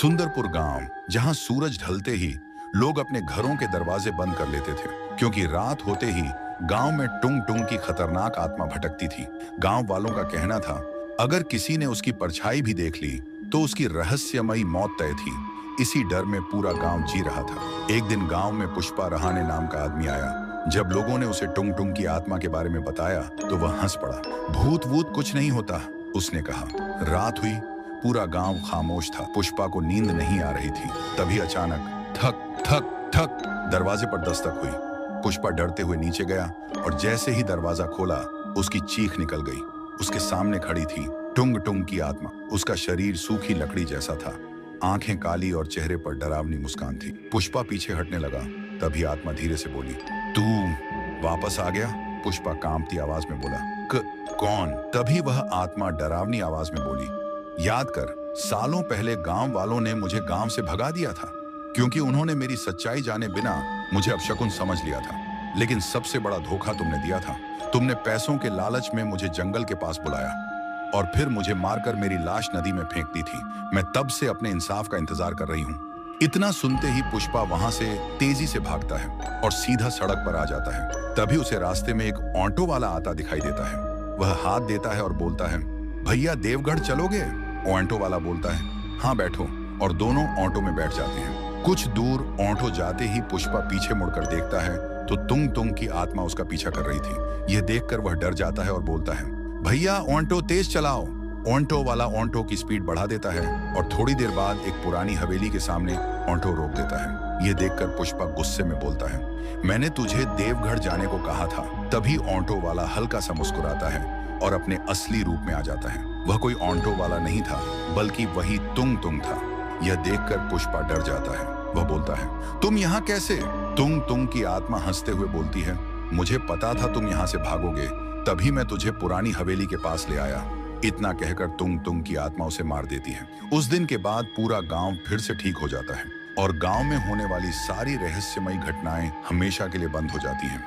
सुंदरपुर गांव, जहां सूरज ढलते ही लोग अपने घरों के दरवाजे बंद कर लेते थे, क्योंकि रात होते ही गांव में टुंग टुंग की खतरनाक आत्मा भटकती थी। गांव वालों का कहना था, अगर किसी ने उसकी परछाई भी देख ली तो उसकी रहस्यमयी मौत तय थी। इसी डर में पूरा गांव जी रहा था। एक दिन गांव में पुष्पा रहाणे नाम का आदमी आया। जब लोगों ने उसे टुंग टुंग की आत्मा के बारे में बताया तो वह हंस पड़ा। भूत वूत कुछ नहीं होता, उसने कहा। रात हुई, पूरा गांव खामोश था। पुष्पा को नींद नहीं आ रही थी। तभी अचानक ठक ठक ठक दरवाजे पर दस्तक हुई। पुष्पा डरते हुए नीचे गया और जैसे ही दरवाजा खोला, उसकी चीख निकल गई। उसके सामने खड़ी थी टुंग टुंग की आत्मा। उसका शरीर सूखी लकड़ी जैसा था, आंखें काली और चेहरे पर डरावनी मुस्कान थी। पुष्पा पीछे हटने लगा। तभी आत्मा धीरे से बोली, तू वापस आ गया? पुष्पा कांपती आवाज में बोला, कौन? तभी वह आत्मा डरावनी आवाज में बोली, याद कर, सालों पहले गांव वालों ने मुझे गांव से भगा दिया था, क्योंकि उन्होंने मेरी सच्चाई जाने बिना मुझे अपशकुन समझ लिया था। लेकिन सबसे बड़ा धोखा तुमने दिया था। तुमने पैसों के लालच में मुझे जंगल के पास बुलाया और फिर मुझे मारकर मेरी लाश नदी में फेंक दी थी। मैं तब से अपने इंसाफ का इंतजार कर रही हूँ। इतना सुनते ही पुष्पा वहां से तेजी से भागता है और सीधा सड़क पर आ जाता है। तभी उसे रास्ते में एक ऑटो वाला आता दिखाई देता है। वह हाथ देता है और बोलता है, भैया देवगढ़ चलोगे? ऑटो वाला बोलता है, हाँ बैठो, और दोनों ऑटो में बैठ जाते हैं। कुछ दूर ऑटो जाते ही पुष्पा पीछे मुड़कर देखता है तो तुंग तुंग की आत्मा उसका पीछा कर रही थी। यह देखकर वह डर जाता है और बोलता है, भैया ऑटो तेज चलाओ। ऑटो वाला ऑटो की स्पीड बढ़ा देता है और थोड़ी देर बाद एक पुरानी हवेली के सामने ऑटो रोक देता है। यह देखकर पुष्पा गुस्से में बोलता है, मैंने तुझे देवगढ़ जाने को कहा था। तभी ऑटो वाला हल्का सा मुस्कुराता है और अपने असली रूप में आ जाता है। वह कोई ऑटो वाला नहीं था, बल्कि वही तुंग तुंग था। यह देखकर पुष्पा डर जाता है। वह बोलता है, तुम यहाँ कैसे? तुंग तुंग की आत्मा हंसते हुए बोलती है, मुझे पता था तुम यहाँ से भागोगे, तभी मैं तुझे पुरानी हवेली के पास ले आया। इतना कहकर तुंग तुंग की आत्मा उसे मार देती है। उस दिन के बाद पूरा गांव फिर से ठीक हो जाता है और गांव में होने वाली सारी रहस्यमयी घटनाएं हमेशा के लिए बंद हो जाती हैं।